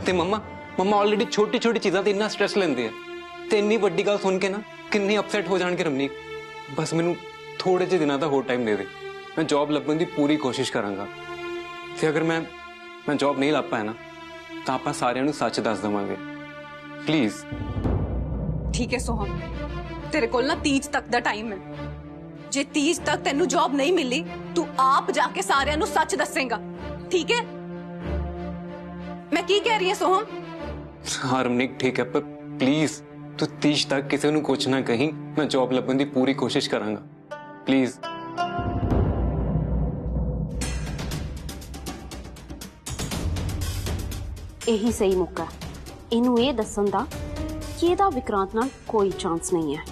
ते मम्मा मम्मा ऑलरेडी छोटी छोटी चीज़ों ते इन्ना स्ट्रेस लेंदी है ते इन्नी वड्डी गल सुन के ना किन्नी अपसैट हो जाणगे रमनीक। बस मैनू थोड़े जे दिनों का होर टाइम दे दे, मैं जॉब लभन की पूरी कोशिश करांगा ते अगर मैं जॉब नहीं लभ पाया ना तो आप सारिਆਂ ਨੂੰ सच दस देवांगे प्लीज। ठीक है सोहम, तेरे कोल ना 30 तक दा टाइम है। जे 30 तक तेनू जॉब नहीं मिली तू आप जाके सारिਆਂ ਨੂੰ सच दसेगा, ठीक है? मैं की कह रही है सोहम? हाँ रमनीक ठीक है, पर प्लीज तू 30 तक किसी को कुछ ना कहीं, मैं जॉब लभन की पूरी कोशिश करांगा प्लीज। यही सही मौका इनू ये दसन दा कि ਇਹਦਾ विक्रांत नाल कोई चांस नहीं है।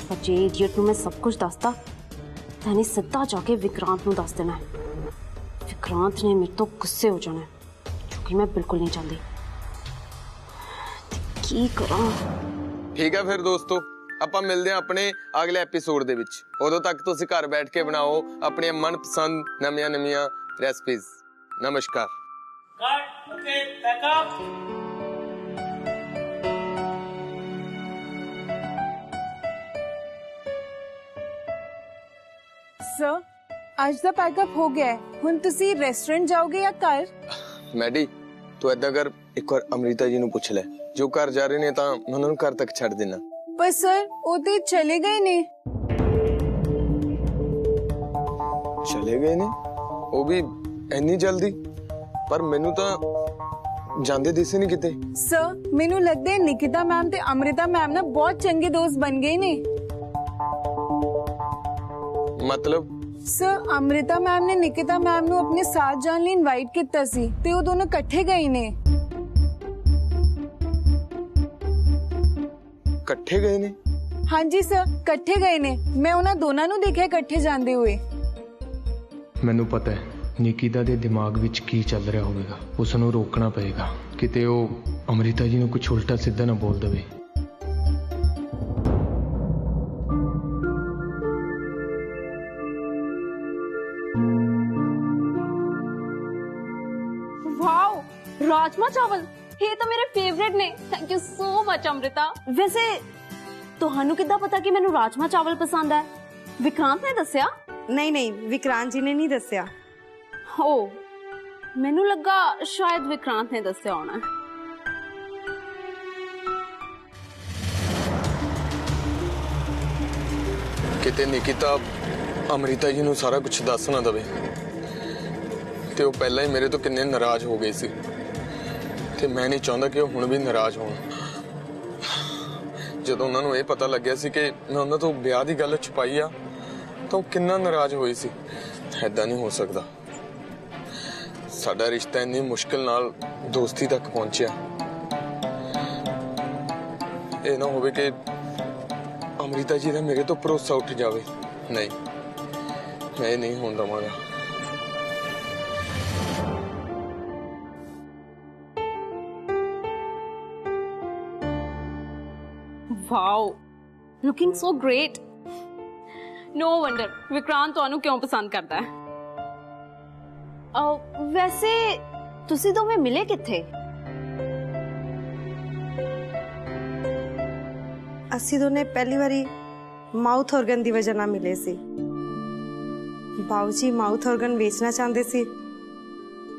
पर जे इडियट नू मैं सब कुछ दसदा तो इन्हें सीधा जाके विक्रांत नू दस देना है। विक्रांत ने मेरे तो गुस्से हो जाना है, जो कि मैं बिल्कुल नहीं चाहती। की करां? ठीक है फिर दोस्तों, ਆਪਾਂ ਮਿਲਦੇ ਹਾਂ ਆਪਣੇ ਅਗਲੇ ਐਪੀਸੋਡ ਦੇ ਵਿੱਚ। ਉਦੋਂ ਤੱਕ ਤੁਸੀਂ ਘਰ ਬੈਠ ਕੇ ਬਣਾਓ ਆਪਣੀਆਂ ਮਨਪਸੰਦ ਨਵੀਆਂ ਰੈਸਪੀਜ਼। ਨਮਸਕਾਰ। Cut okay backup. सर आज दा पैकअप हो गया है, हुण तुसी रेस्टोरेंट जाओगे या घर? मैडी तू ऐदा कर, एक बार अमृता जी ਨੂੰ ਪੁੱਛ ਲੈ, ਜੋ ਘਰ ਜਾ ਰਹੇ ਨੇ ਤਾਂ ਮੈਂ ਉਹਨਾਂ ਨੂੰ ਘਰ ਤੱਕ ਛੱਡ ਦੇਣਾ। पर सर वो तो चले गए ने। चले गए ने वो भी इन्नी जल्दी? पर मैनू तो ਜਾਂਦੇ दिसे नहीं किते। सर मैनू लगदा है निकिता मैम ते अमृता मैम ना बहुत चंगे दोस्त बन गए ने। मतलब? सर अमृता मैम ने निकिता मैम नू अपने साथ जाने लिए इनवाइट किया सी ते वो दोनों इकट्ठे गए ने। इकट्ठे गए ने? हाँ जी सर इकट्ठे गए ने, मैं उन्हां दोनों नू देखा इकट्ठे जांदे हुए। मैनू पता है निकिता दे दिमाग विच की चल रहा होगा, उसनू रोकना पएगा किते वो अमृता जी नू कुछ उल्टा सीधा ना बोल देवे। वाओ राजमा चावल, ये तो मेरे फेवरेट ने। Thank you so much Amrita. वैसे तुहानू किद्दां पता कि मैनू राजमा चावल पसंद है? विक्रांत ने दस्या? नहीं विक्रांत जी ने नहीं दस्या। हो मैनू लगा शायद विक्रांत ने दस्या होना। किते निकिता अमृता जी नू सारा कुछ दस ना दवे ते वो पहला ही मेरे तो किन्ने नाराज हो गए सी ते मैं नहीं चाहता कि वो हुण भी नाराज होण। जदों उन्हां नू ये पता लग्या सी कि मैं उन्हां तो ब्याह दी गल छुपाई आ तो वो किन्ना नाराज होई सी। ऐदां नहीं हो सकदा, साडा रिश्ता इन्नी मुश्किल नाल दोस्ती तक पहुंचिया। ये ना होवे कि अमृता जी का मेरे तो भरोसा उठ जावे। नहीं मैं नहीं होने दवांगा। Wow looking so great. No wonder Vikrant तुहानू क्यों पसंद करता है। वैसे तुसी दोवें मिले किथे? असी दोने पहली बारी माउथ ऑर्गन की वजह ना मिले सी। बाबूजी माउथ ऑर्गन बेचना चाहते सी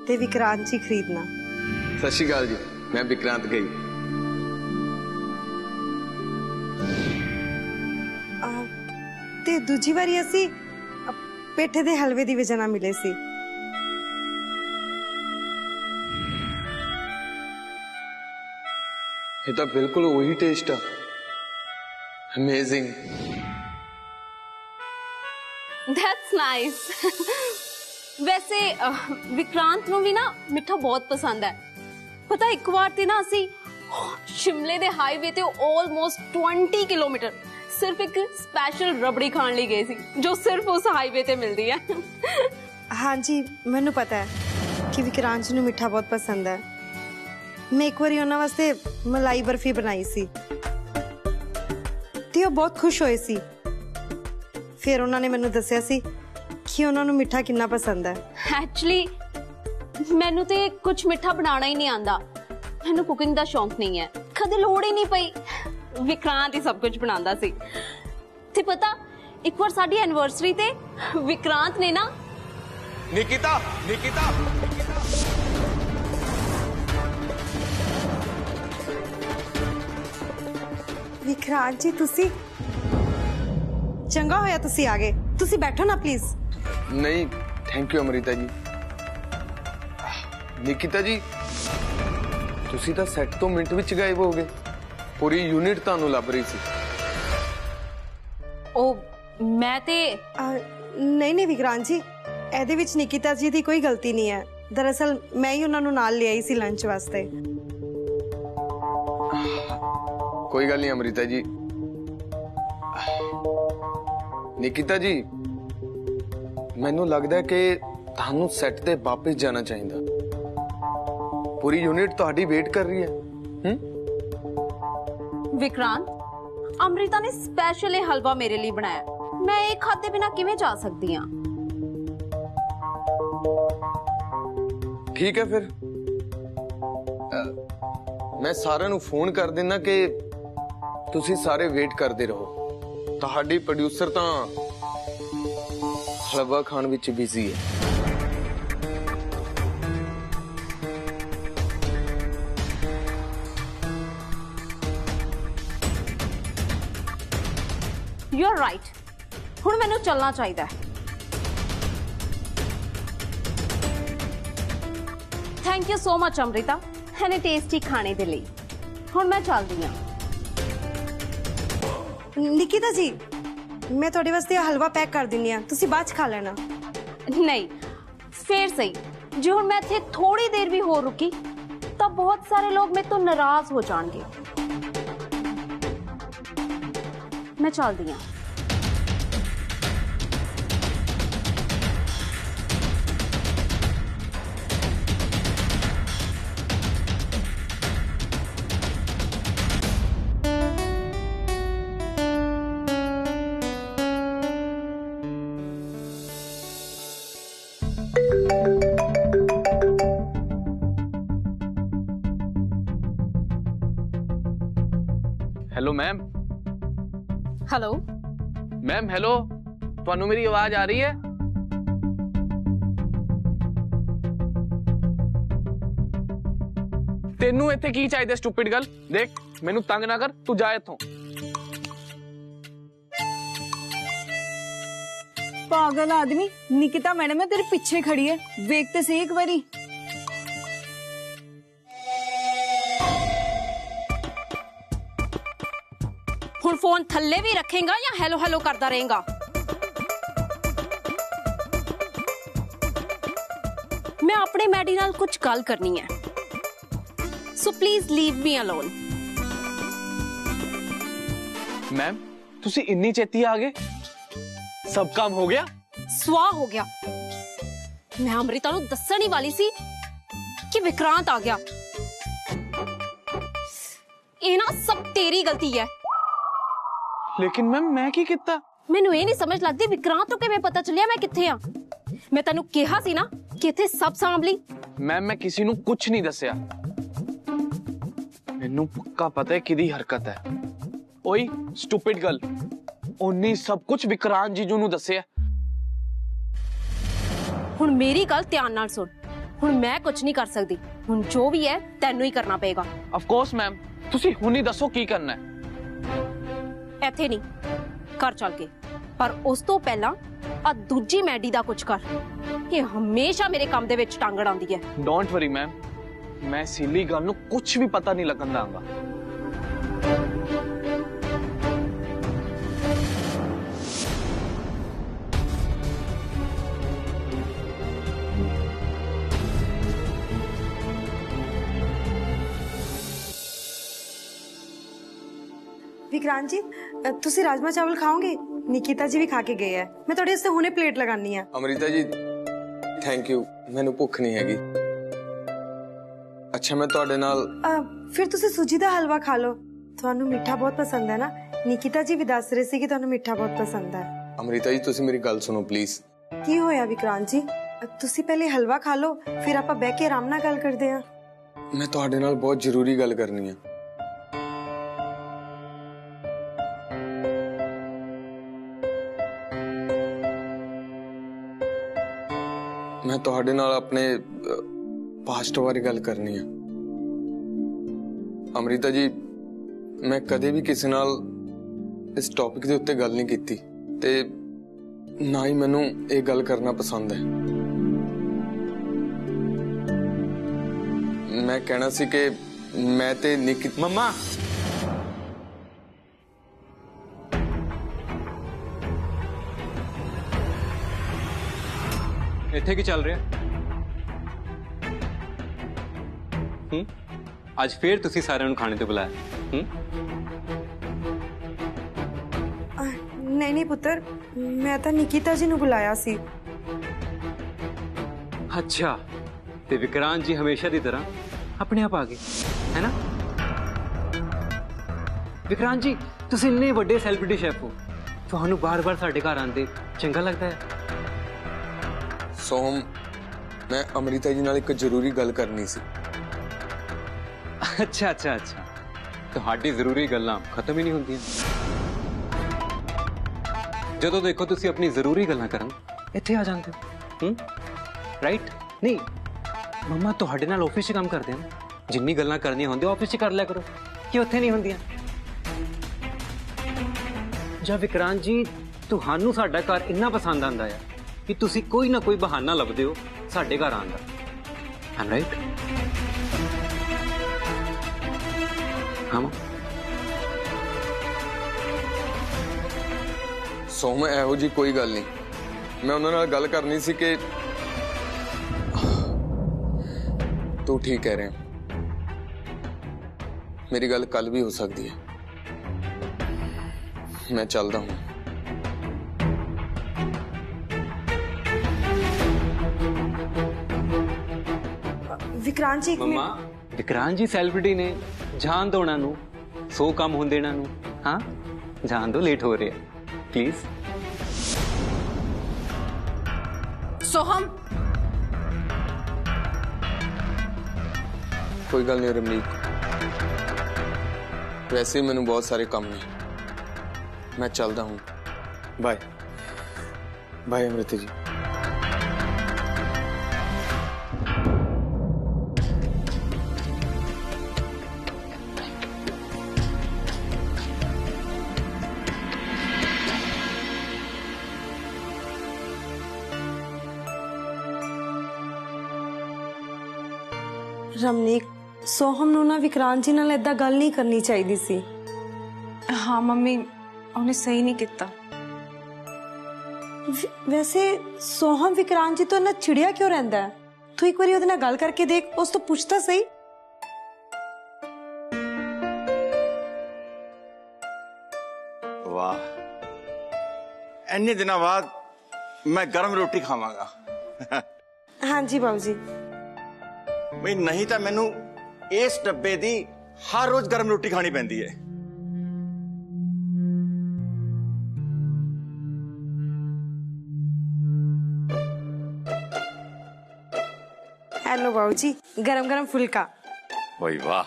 ते विक्रांत जी खरीदना। सत श्री अकाल जी, मैं विक्रांत गई। ते दूजी बारी असी पेठे दे हलवे की वजह ना मिले सी। ये तो बिल्कुल वही टेस्ट है। अमेजिंग। That's nice. वैसे विक्रांत नू भी ना मिठा बहुत पसंद है। पता एक बार ते ना असी शिमले दे हाईवे ते ऑलमोस्ट 20 किलोमीटर सिर्फ एक स्पेशल रबड़ी खाने लिए गए सी जो सिर्फ उस हाईवे ते मिलती है। हाँ जी मैनू पता है कि विक्रांत जी नू मिठा बहुत पसंद है। मैं एक बार उन्होंने वास्ते मलाई बर्फी बनाई सी ते वो बहुत खुश होए सी। फिर उन्होंने मैनू दस्या सी कि उन्होंने मिठा कितना पसंद है। एक्चुअली मैनू ते कुछ मिठा बनाना ही नहीं आंदा, ਮੈਨੂੰ ਕੁਕਿੰਗ ਦਾ ਸ਼ੌਂਕ ਨਹੀਂ ਹੈ, ਕਦੇ ਲੋੜ ਹੀ ਨਹੀਂ ਪਈ। ਵਿਕਰਾਂਤ ਹੀ ਸਭ ਕੁਝ ਬਣਾਉਂਦਾ ਸੀ। ਤੇ ਪਤਾ ਇੱਕ ਵਾਰ ਸਾਡੀ ਐਨਵਰਸਰੀ ਤੇ ਵਿਕਰਾਂਤ ਨੇ ਨਾ निकिता निकिता ਵਿਕਰਾਂਤ ਜੀ ਤੁਸੀਂ ਚੰਗਾ ਹੋਇਆ ਤੁਸੀਂ ਆ ਗਏ। ਤੁਸੀਂ ਬੈਠੋ ਨਾ ਪਲੀਜ਼। नहीं थैंक यू अमृता जी। निकिता जी ਤੁਸੀਂ ਤਾਂ ਸੈੱਟ ਤੋਂ ਮਿੰਟ ਵਿੱਚ ਗਾਇਬ ਹੋ ਗਏ। ਪੂਰੀ ਯੂਨਿਟ ਤੁਹਾਨੂੰ ਲੱਭ ਰਹੀ ਸੀ। ਉਹ ਮੈਂ ਤੇ ਨਹੀਂ ਨਹੀਂ ਵਿਕਰਾਂਤ ਜੀ, ਇਹਦੇ ਵਿੱਚ ਨਿਕਿਤਾ ਜੀ ਦੀ ਕੋਈ ਗਲਤੀ ਨਹੀਂ ਹੈ। ਦਰਅਸਲ ਮੈਂ ਹੀ ਉਹਨਾਂ ਨੂੰ ਨਾਲ ਲਿਆਈ ਸੀ ਲੰਚ ਵਾਸਤੇ। ਕੋਈ ਗੱਲ ਨਹੀਂ ਅਮ੍ਰਿਤਾ ਜੀ। ਨਿਕਿਤਾ ਜੀ ਮੈਨੂੰ ਲੱਗਦਾ ਹੈ ਕਿ ਤੁਹਾਨੂੰ ਸੈੱਟ ਤੇ ਵਾਪਸ ਜਾਣਾ ਚਾਹੀਦਾ। ਪੂਰੀ ਯੂਨਿਟ ਤੁਹਾਡੀ ਵੇਟ ਕਰ ਰਹੀ ਹੈ। ਵਿਕਰਾਂਤ, ਅਮ੍ਰਿਤਾ ਨੇ ਸਪੈਸ਼ਲ ਇਹ ਹਲਵਾ ਮੇਰੇ ਲਈ ਬਣਾਇਆ। ਮੈਂ ਇਹ ਖਾਦੇ ਬਿਨਾ ਕਿਵੇਂ ਜਾ ਸਕਦੀ ਹਾਂ? ਠੀਕ ਹੈ ਫਿਰ ਮੈਂ ਸਾਰਿਆਂ ਨੂੰ ਫੋਨ ਕਰ ਦਿੰਦਾ ਕਿ ਤੁਸੀਂ ਸਾਰੇ ਵੇਟ ਕਰਦੇ ਰਹੋ। ਤੁਹਾਡੀ ਪ੍ਰੋਡਿਊਸਰ ਤਾਂ ਹਲਵਾ ਖਾਣ ਵਿੱਚ ਬਿਜ਼ੀ ਹੈ। ਯੂ ਆਰ ਰਾਈਟ, ਹੁਣ ਮੈਨੂੰ ਚੱਲਣਾ ਚਾਹੀਦਾ ਹੈ। Thank you so much Amrita, ਇਹਨੇ ਟੇਸਟੀ ਖਾਣੇ ਦੇ ਲਈ। ਹੁਣ ਮੈਂ ਚੱਲਦੀ ਹਾਂ। ਨਿਕਿਤਾ ਜੀ ਮੈਂ ਤੁਹਾਡੇ ਵਾਸਤੇ ਹਲਵਾ ਪੈਕ ਕਰ ਦਿੰਨੀ ਆ, ਤੁਸੀਂ ਬਾਅਦ ਚ ਖਾ ਲੈਣਾ। ਨਹੀਂ ਫੇਰ ਸਹੀ, ਜੇ ਹੁਣ ਮੈਂ ਇੱਥੇ ਥੋੜੀ ਦੇਰ ਵੀ ਹੋਰ ਰੁਕੀ ਤਾਂ ਬਹੁਤ ਸਾਰੇ ਲੋਕ ਮੇਰੇ ਤੋਂ ਨਾਰਾਜ਼ ਹੋ ਜਾਣਗੇ। ਮੈਂ ਚੱਲਦੀ ਹਾਂ। Hello ma'am. Hello ma'am hello, ਤੁਹਾਨੂੰ ਮੇਰੀ ਆਵਾਜ਼ ਆ ਰਹੀ ਹੈ? ਤੈਨੂੰ ਇੱਥੇ ਕੀ ਚਾਹੀਦਾ ਸਟੂਪਿਡ ਗਰਲ? ਦੇਖ ਮੈਨੂੰ ਤੰਗ ਨਾ ਕਰ, ਤੂੰ ਜਾ ਇੱਥੋਂ। पागल आदमी, निकिता मैडम है तेरे पीछे खड़ी है, देखते सही एक बारी। ਹੁਣ ਫੋਨ ਥੱਲੇ ਵੀ ਰੱਖੇਗਾ ਜਾਂ ਹੈਲੋ ਹੈਲੋ ਕਰਦਾ ਰਹੇਗਾ? ਮੈਂ ਆਪਣੇ ਮੈਡੀ ਨਾਲ ਕੁਝ ਗੱਲ ਕਰਨੀ ਹੈ, so please leave me alone. Ma'am ਤੁਸੀਂ ਇੰਨੀ ਛੇਤੀ ਆ ਗਏ? ਸਭ ਕੰਮ ਹੋ ਗਿਆ? ਸਵਾਹ ਹੋ ਗਿਆ। ਮੈਂ ਅਮ੍ਰਿਤਾ ਨੂੰ ਦੱਸਣ ਹੀ ਵਾਲੀ ਸੀ ਕਿ ਵਿਕਰਾਂਤ ਆ ਗਿਆ। ਇਹ ਨਾ ਸਭ ਤੇਰੀ ਗਲਤੀ ਹੈ। ਲੇਕਿਨ ਮੈਮ ਮੈਂ ਕੀ ਕੀਤਾ? ਮੈਨੂੰ ਇਹ ਨਹੀਂ ਸਮਝ ਲੱਗਦੀ ਵਿਕਰਾਂਤ ਨੂੰ ਕਿਵੇਂ ਪਤਾ ਚੱਲਿਆ ਮੈਂ ਕਿੱਥੇ ਆ। ਮੈਂ ਤੈਨੂੰ ਕਿਹਾ ਸੀ ਨਾ ਕਿ ਇੱਥੇ ਸਭ ਸਾਂਭ ਲਈ। ਮੈਮ ਮੈਂ ਕਿਸੇ ਨੂੰ ਕੁਝ ਨਹੀਂ ਦੱਸਿਆ। ਮੈਨੂੰ ਪੱਕਾ ਪਤਾ ਹੈ ਕਿਹਦੀ ਹਰਕਤ ਹੈ। ਓਏ ਸਟੂਪਿਡ ਗਰਲ, ਉਹਨੇ ਸਭ ਕੁਝ ਵਿਕਰਾਂਤ ਜੀਜੂ ਨੂੰ ਦੱਸਿਆ। ਹੁਣ ਮੇਰੀ ਗੱਲ ਧਿਆਨ ਨਾਲ ਸੁਣ। ਹੁਣ ਮੈਂ ਕੁਝ ਨਹੀਂ ਕਰ ਸਕਦੀ। ਹੁਣ ਜੋ ਵੀ ਹੈ ਤੈਨੂੰ ਹੀ ਕਰਨਾ ਪਏਗਾ। ਆਫ ਕੋਰਸ ਮੈਮ, ਤੁਸੀਂ ਹੁਣ ਹੀ ਦੱਸੋ ਕੀ ਕਰਨਾ ਹੈ। ਇੱਥੇ ਨਹੀਂ, ਘਰ ਚੱਲ ਕੇ। ਪਰ ਉਸ ਤੋਂ ਪਹਿਲਾਂ ਆ ਦੂਜੀ ਮੈਡੀ ਦਾ ਕੁਝ ਕਰ। ਇਹ ਹਮੇਸ਼ਾ ਮੇਰੇ ਕੰਮ ਦੇ ਵਿੱਚ ਟਾਂਗੜ ਆਉਂਦੀ ਹੈ। ਡੋਂਟ ਵਰੀ ਮੈਮ, ਮੈਂ ਸਿੱਲੀ ਗੱਲ ਨੂੰ ਕੁਝ ਵੀ ਪਤਾ ਨਹੀਂ ਲੱਗਣ ਦਾਂਗਾ। विक्रांत जी ਤੁਸੀਂ ਰਾਜਮਾ ਚਾਵਲ ਖਾਓਗੇ? ਨਿਕਿਤਾ ਜੀ ਵੀ ਖਾ ਕੇ ਗਏ ਹੈ। ਮੈਂ ਤੁਹਾਡੇ ਵਾਸਤੇ ਹੁਣੇ ਪਲੇਟ ਲਗਾਨੀ ਆ। ਅਮ੍ਰਿਤਾ ਜੀ ਥੈਂਕ ਯੂ, ਮੈਨੂੰ ਭੁੱਖ ਨਹੀਂ ਹੈਗੀ। ਅੱਛਾ ਮੈਂ ਤੁਹਾਡੇ ਨਾਲ ਫਿਰ ਤੁਸੀਂ ਸੂਜੀ ਦਾ ਹਲਵਾ ਖਾ ਲਓ, ਤੁਹਾਨੂੰ ਮਿੱਠਾ ਬਹੁਤ ਪਸੰਦ ਹੈ ਨਾ। ਨਿਕਿਤਾ ਜੀ ਵੀ ਦੱਸ ਰਹੇ ਸੀ ਕਿ ਤੁਹਾਨੂੰ ਮਿੱਠਾ ਬਹੁਤ ਪਸੰਦ ਹੈ। ਅਮ੍ਰਿਤਾ ਜੀ ਤੁਸੀਂ ਮੇਰੀ ਗੱਲ ਸੁਣੋ ਪਲੀਜ਼। ਕੀ ਹੋਇਆ ਵਿਕਰਾਂਤ ਜੀ? ਤੁਸੀਂ ਪਹਿਲੇ ਹਲਵਾ ਖਾ ਲਓ, ਫਿਰ ਆਪਾਂ ਬਹਿ ਕੇ ਆਰਾਮ ਨਾਲ ਗੱਲ ਕਰਦੇ ਹਾਂ। ਮੈਂ ਤੁਹਾਡੇ ਨਾਲ ਬਹੁਤ ਜ਼ਰੂਰੀ ਗੱਲ ਕਰਨੀ ਆ। ਮੈਂ ਤੁਹਾਡੇ ਨਾਲ ਆਪਣੇ ਪਾਸਟ ਬਾਰੇ ਗੱਲ ਕਰਨੀ ਆ। ਅਮ੍ਰਿਤਾ ਜੀ, ਮੈਂ ਕਦੇ ਵੀ ਕਿਸੇ ਨਾਲ ਇਸ ਟੌਪਿਕ ਦੇ ਉੱਤੇ ਗੱਲ ਨਹੀਂ ਕੀਤੀ ਤੇ ਨਾ ਹੀ ਮੈਨੂੰ ਇਹ ਗੱਲ ਕਰਨਾ ਪਸੰਦ ਹੈ। ਮੈਂ ਕਹਿਣਾ ਸੀ ਕਿ ਮੈਂ ਤੇ ਨਿੱਕੀ ਮੰਮਾ, ਇੱਥੇ ਕੀ ਚੱਲ ਰਿਹਾ? ਅੱਜ ਫੇਰ ਤੁਸੀਂ ਸਾਰਿਆਂ ਨੂੰ ਖਾਣੇ ਤੇ ਬੁਲਾਇਆ? ਨਹੀਂ ਨਹੀਂ ਪੁੱਤਰ, ਮੈਂ ਤਾਂ ਨਿਕਿਤਾ ਜੀ ਨੂੰ ਬੁਲਾਇਆ ਸੀ। ਅੱਛਾ, ਤੇ ਵਿਕਰਾਂਤ ਜੀ ਹਮੇਸ਼ਾ ਦੀ ਤਰ੍ਹਾਂ ਆਪਣੇ ਆਪ ਆ ਗਏ, ਹੈ ਨਾ? ਵਿਕਰਾਂਤ ਜੀ, ਤੁਸੀਂ ਇੰਨੇ ਵੱਡੇ ਸੈਲੀਬ੍ਰਿਟੀ ਸ਼ੈਫ ਹੋ, ਤੁਹਾਨੂੰ ਬਾਰ-ਬਾਰ ਸਾਡੇ ਘਰ ਆਉਂਦੇ ਚੰਗਾ ਲੱਗਦਾ ਹੈ? ਸੋਮ, ਮੈਂ ਅਮ੍ਰਿਤਾ ਜੀ ਨਾਲ ਇੱਕ ਜ਼ਰੂਰੀ ਗੱਲ ਕਰਨੀ ਸੀ। ਅੱਛਾ ਅੱਛਾ ਅੱਛਾ, ਤੁਹਾਡੀ ਜ਼ਰੂਰੀ ਗੱਲਾਂ ਖਤਮ ਹੀ ਨਹੀਂ ਹੁੰਦੀਆਂ। ਜਦੋਂ ਦੇਖੋ ਤੁਸੀਂ ਆਪਣੀ ਜ਼ਰੂਰੀ ਗੱਲਾਂ ਕਰਨ ਇੱਥੇ ਆ ਜਾਂਦੇ ਹੋ, ਰਾਈਟ? ਨਹੀਂ ਮੰਮਾ, ਤੁਹਾਡੇ ਨਾਲ ਆਫਿਸ 'ਚ ਕੰਮ ਕਰਦੇ ਆ, ਜਿੰਨੀ ਗੱਲਾਂ ਕਰਨੀਆਂ ਹੁੰਦੀਆਂ ਆਫਿਸ 'ਚ ਕਰ ਲਿਆ ਕਰੋ, ਕਿ ਉੱਥੇ ਨਹੀਂ ਹੁੰਦੀਆਂ? ਜਾਂ ਵਿਕਰਾਂਤ ਜੀ, ਤੁਹਾਨੂੰ ਸਾਡਾ ਘਰ ਇੰਨਾ ਪਸੰਦ ਆਂਦਾ ਹੈ ਕਿ ਤੁਸੀਂ ਕੋਈ ਨਾ ਕੋਈ ਬਹਾਨਾ ਲੱਭਦੇ ਹੋ ਸਾਡੇ ਘਰ ਆਉਣ ਦਾ, ਆਮ ਰਾਈਟ? ਹਾਂ ਸੋਮ, ਇਹੋ ਜੀ ਕੋਈ ਗੱਲ ਨਹੀਂ। ਮੈਂ ਉਹਨਾਂ ਨਾਲ ਗੱਲ ਕਰਨੀ ਸੀ ਕਿ ਤੂੰ ਠੀਕ ਕਹਿ ਰਿਹਾ, ਮੇਰੀ ਗੱਲ ਕੱਲ ਵੀ ਹੋ ਸਕਦੀ ਹੈ। ਮੈਂ ਚੱਲਦਾ ਹੂੰ। ਵਿਕਰਾਂਤ ਜੀ, ਮੰਮਾ, ਵਿਕਰਾਂਤ ਜੀ ਸੈਲੀਬ੍ਰਿਟੀ ਨੇ, ਜਾਣ ਦੋ ਉਹਨਾਂ ਨੂੰ, 100 ਕੰਮ ਹੁੰਦੇ ਇਹਨਾਂ ਨੂੰ। ਹਾਂ, ਜਾਣ ਦੋ, ਲੇਟ ਹੋ ਰਿਹਾ, ਪਲੀਜ਼। सोहम, ਕੋਈ ਗੱਲ ਨਹੀਂ ਰਮਨੀਤ, ਵੈਸੇ ਹੀ ਮੈਨੂੰ ਬਹੁਤ ਸਾਰੇ ਕੰਮ ਨੇ, ਮੈਂ ਚੱਲਦਾ ਹੂੰ। ਬਾਏ ਬਾਏ ਅਮ੍ਰਿਤਾ ਜੀ। ਰਮਨੀਕ, ਸੋਹਮ ਨੂੰ ਨਾ ਵਿਕਰਾਂਤ ਜੀ ਨਾਲ ਏਦਾਂ ਗੱਲ ਨਹੀਂ ਕਰਨੀ ਚਾਹੀਦੀ ਸੀ। हाँ मम्मी, उन्हें सही नहीं किया। ਵੈਸੇ ਸੋਹਮ ਵਿਕਰਾਂਤ ਜੀ ਤੋਂ ਇੰਨਾ ਚਿੜਿਆ ਕਿਉਂ ਰਹਿੰਦਾ ਹੈ? ਤੂੰ ਇੱਕ ਵਾਰੀ ਉਹਦੇ ਨਾਲ ਗੱਲ ਕਰਕੇ ਦੇਖ, ਉਸ ਤੋਂ ਪੁੱਛ ਤਾਂ ਸਹੀ। वाह, इन्ने दिनों बाद मैं गर्म रोटी खावांगा। ਹਾਂਜੀ ਬਾਬੂ ਜੀ। बई नहीं तो मैनू इस डब्बे दी हर रोज गर्म रोटी खानी पैंदी है। हेलो बाबू जी, गरम गरम फुलका। भाई वाह,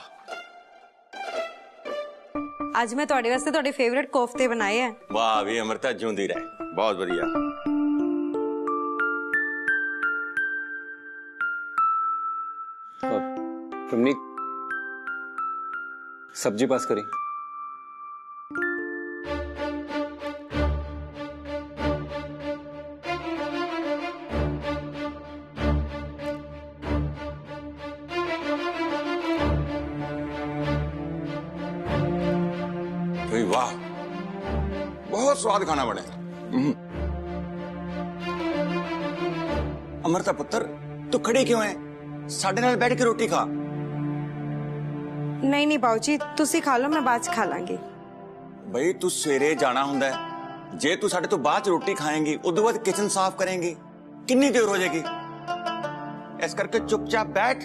आज मैं ਤੁਹਾਡੇ ਵਾਸਤੇ ਤੁਹਾਡੇ ਫੇਵਰਿਟ ਕੋਫਤੇ ਬਣਾਏ ਹੈ। वाह भी अमृता, जिंदी रहे, बहुत बढ़िया। रमनीक, सब्जी पास करी। भाई वाह, बहुत स्वाद खाना बने। अमृता पुत्र, तू खड़ी क्यों है? साडे नाल बैठ के रोटी खा। नहीं नहीं बाबू जी, तुसी खा लो, मैं बाद च खा लांगी। बई तू सवेरे जाना हुंदा है, जे तू साडे तो बाद च रोटी खाएंगी, उदों बाद किचन साफ करेंगी, कितनी देर हो जाएगी? इस करके चुपचाप बैठ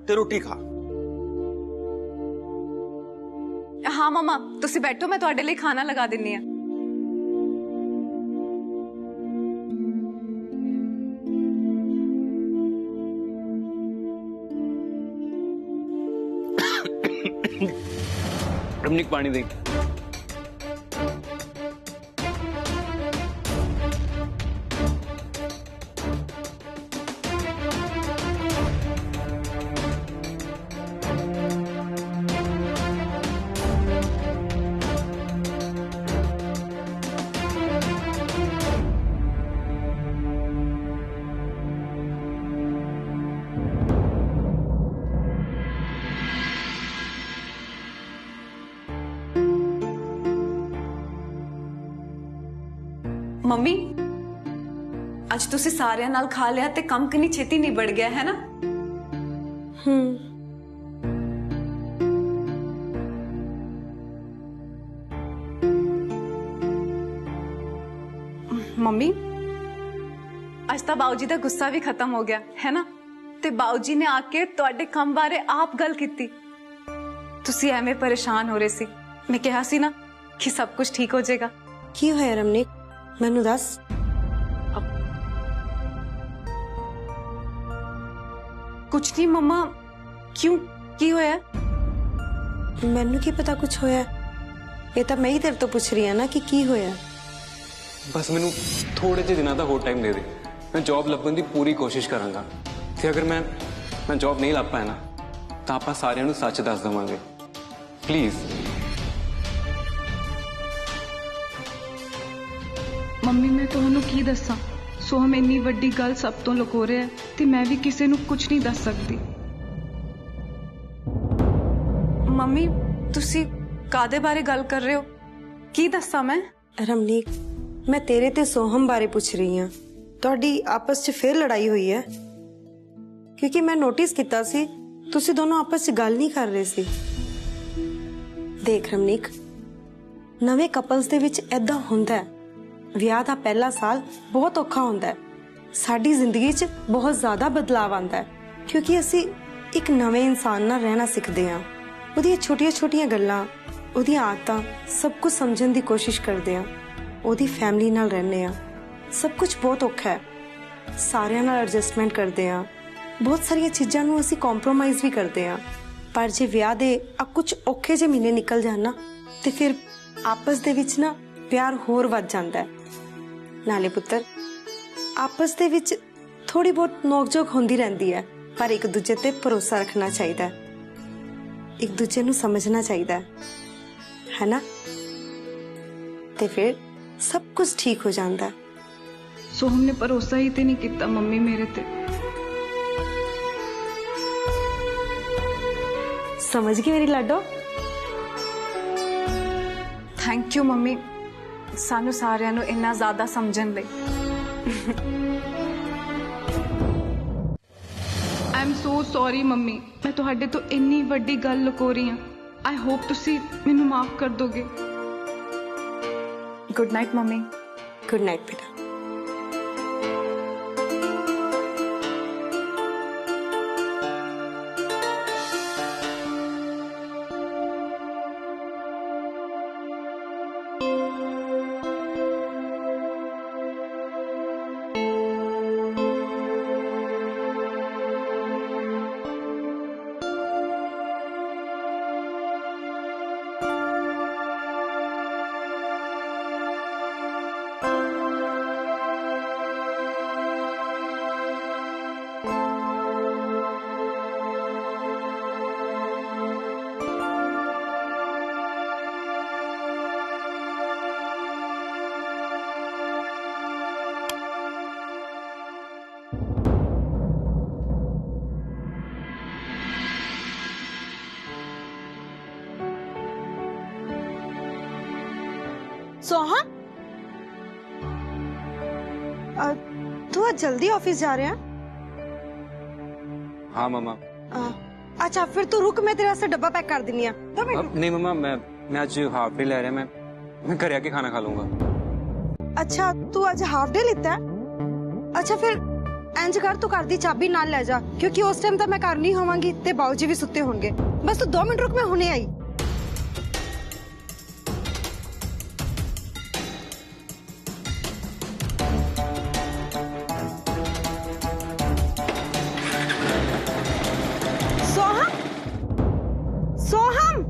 ते रोटी खा। हाँ मम्मा, तुसी बैठो, मैं ਤੁਹਾਡੇ ਲਈ ਖਾਣਾ ਲਗਾ ਦਿੰਨੀ ਆ। रमनीक पानी दे। ਮੰਮੀ ਅੱਜ ਤੁਸੀਂ ਸਾਰਿਆਂ ਨਾਲ ਖਾ ਲਿਆ ਤੇ ਕੰਮ ਕਿੰਨੀ ਛੇਤੀ ਨਿਬੜ ਗਿਆ ਹੈ ਨਾ। ਮੰਮੀ ਅੱਜ ਤਾਂ ਬਾਊ ਜੀ ਦਾ ਗੁੱਸਾ ਵੀ ਖਤਮ ਹੋ ਗਿਆ ਹੈ ਨਾ, ਤੇ ਬਾਊ ਜੀ ਨੇ ਆ ਕੇ ਤੁਹਾਡੇ ਕੰਮ ਬਾਰੇ ਆਪ ਗੱਲ ਕੀਤੀ। ਤੁਸੀਂ ਐਵੇਂ ਪਰੇਸ਼ਾਨ ਹੋ ਰਹੇ ਸੀ, ਮੈਂ ਕਿਹਾ ਸੀ ਨਾ ਕਿ ਸਭ ਕੁਝ ਠੀਕ ਹੋ ਜਾਏਗਾ। ਕੀ ਹੋਇਆ ਰਮਨੀਕ, ਮੈਨੂੰ ਦੱਸ। ਕੁਛ ਨਹੀਂ ਮੰਮਾ, ਕਿਉਂ ਕੀ ਹੋਇਆ? ਮੈਨੂੰ ਕੀ ਪਤਾ ਕੁਝ ਹੋਇਆ, ਇਹ ਤਾਂ ਮੈਂ ਹੀ ਤੇਰੇ ਤੋਂ ਪੁੱਛ ਰਹੀ ਹਾਂ ਨਾ ਕਿ ਕੀ ਹੋਇਆ। बस मैनू थोड़े ਜਿਹੇ ਦਿਨਾਂ ਦਾ ਹੋਰ ਟਾਈਮ ਦੇ ਦੇ, मैं जॉब ਲੱਭਣ ਦੀ ਪੂਰੀ ਕੋਸ਼ਿਸ਼ ਕਰਾਂਗਾ। ਤੇ ਅਗਰ ਮੈਂ ਜੌਬ ਨਹੀਂ ਲੱਭ ਪਾਇਆ ਨਾ ਤਾਂ ਆਪਾਂ ਸਾਰਿਆਂ ਨੂੰ ਸੱਚ ਦੱਸ ਦਵਾਂਗੇ। ਪਲੀਜ਼। ਮੰਮੀ ਮੈਂ ਤੁਹਾਨੂੰ ਕੀ ਦੱਸਾਂ, ਸੋਹਮ ਇੰਨੀ ਵੱਡੀ ਗੱਲ ਸਭ ਤੋਂ ਲੁਕੋ ਰਿਹਾ ਹੈ ਤੇ ਮੈਂ ਵੀ ਕਿਸੇ ਨੂੰ ਕੁਝ ਨਹੀਂ ਦੱਸ ਸਕਦੀ। ਮੰਮੀ ਤੁਸੀਂ ਕਾਦੇ ਬਾਰੇ ਗੱਲ ਕਰ ਰਹੇ ਹੋ? ਕੀ ਦੱਸਾਂ ਮੈਂ? ਰਮਨੀਕ ਮੈਂ ਤੇਰੇ ਤੇ ਸੋਹਮ ਬਾਰੇ ਪੁੱਛ ਰਹੀ ਹਾਂ। ਤੁਹਾਡੀ ਆਪਸ 'ਚ ਫੇਰ ਲੜਾਈ ਹੋਈ ਹੈ? ਕਿਉਂਕਿ ਮੈਂ ਨੋਟਿਸ ਕੀਤਾ ਸੀ ਤੁਸੀਂ ਦੋਨੋਂ ਆਪਸ 'ਚ ਗੱਲ ਨਹੀਂ ਕਰ ਰਹੇ ਸੀ। ਦੇਖ ਰਮਨੀਕ, ਨਵੇਂ ਕਪਲਸ ਦੇ ਵਿੱਚ ਐਦਾਂ ਹੁੰਦਾ ਹੈ। ਵਿਆਹ ਦਾ ਪਹਿਲਾ ਸਾਲ ਬਹੁਤ ਔਖਾ ਹੁੰਦਾ ਹੈ। ਸਾਡੀ ਜ਼ਿੰਦਗੀ 'ਚ ਬਹੁਤ ਜ਼ਿਆਦਾ ਬਦਲਾਅ ਆਉਂਦਾ ਹੈ ਕਿਉਂਕਿ ਅਸੀਂ ਇੱਕ ਨਵੇਂ ਇਨਸਾਨ ਨਾਲ ਰਹਿਣਾ ਸਿੱਖਦੇ ਹਾਂ। ਉਹਦੀਆਂ ਛੋਟੀਆਂ-ਛੋਟੀਆਂ ਗੱਲਾਂ, ਉਹਦੀਆਂ ਆਦਤਾਂ ਸਭ ਕੁਝ ਸਮਝਣ ਦੀ ਕੋਸ਼ਿਸ਼ ਕਰਦੇ ਹਾਂ। ਉਹਦੀ ਫੈਮਿਲੀ ਨਾਲ ਰਹਿੰਦੇ ਹਾਂ। ਸਭ ਕੁਝ ਬਹੁਤ ਔਖਾ ਹੈ। ਸਾਰਿਆਂ ਨਾਲ ਐਡਜਸਟਮੈਂਟ ਕਰਦੇ ਹਾਂ। ਬਹੁਤ ਸਾਰੀਆਂ ਚੀਜ਼ਾਂ ਨੂੰ ਅਸੀਂ ਕੰਪਰੋਮਾਈਜ਼ ਵੀ ਕਰਦੇ ਹਾਂ। ਪਰ ਜੇ ਵਿਆਹ ਦੇ ਆ ਕੁਝ ਔਖੇ ਜਿਹੇ ਮਹੀਨੇ ਨਿਕਲ ਜਾਣ ਨਾ ਤੇ ਫਿਰ ਆਪਸ ਦੇ ਵਿੱਚ ਨਾ ਪਿਆਰ ਹੋਰ ਵੱਧ ਜਾਂਦਾ ਹੈ। ਨਾਲੇ ਪੁੱਤਰ, ਆਪਸ ਦੇ ਵਿੱਚ ਥੋੜੀ ਬਹੁਤ ਨੋਕ-ਝੋਕ ਹੁੰਦੀ ਰਹਿੰਦੀ ਹੈ, ਪਰ ਇੱਕ ਦੂਜੇ ਤੇ ਭਰੋਸਾ ਰੱਖਣਾ ਚਾਹੀਦਾ ਹੈ। ਇੱਕ ਦੂਜੇ ਨੂੰ ਸਮਝਣਾ ਚਾਹੀਦਾ ਹੈ ਨਾ, ਤੇ ਫਿਰ ਸਭ ਕੁਝ ਠੀਕ ਹੋ ਜਾਂਦਾ ਹੈ। ਸੋਹਮ ਨੇ ਭਰੋਸਾ ਹੀ ਤੇ ਨਹੀਂ ਕੀਤਾ ਮੰਮੀ ਮੇਰੇ ਤੇ। ਸਮਝ ਗਈ ਮੇਰੀ ਲਾਡੋ? ਥੈਂਕ ਯੂ ਮੰਮੀ, ਸਾਨੂੰ ਸਾਰਿਆਂ ਨੂੰ ਇੰਨਾ ਜ਼ਿਆਦਾ ਸਮਝਣ ਲਈ। I am so sorry mummy, ਮੈਂ ਤੁਹਾਡੇ ਤੋਂ ਇੰਨੀ ਵੱਡੀ ਗੱਲ ਲੁਕੋ ਰਹੀ ਹਾਂ। ਆਈ ਹੋਪ ਤੁਸੀਂ ਮੈਨੂੰ ਮਾਫ ਕਰ ਦੋਗੇ। Good night mummy. Good night ਬੇਟਾ। सोहम, तू आज जल्दी ऑफिस जा रहे हैं? हाँ मम्मा। अच्छा फिर तू रुक, मैं तेरे वास्ते डब्बा पैक कर दिनी है। नहीं मम्मा, मैं आज हाफ डे ले रहा, मैं घर आके खाना खा लूंगा। अच्छा तू आज हाफ डे लेता है? अच्छा फिर इंज कर, तू घर दी चाबी नाल ले जा, क्योंकि उस टाइम तो मैं घर नहीं होवांगी ते बाऊ जी भी सुते होंगे। बस तू 2 मिनट रुक, मैं हुणे आई। सोहम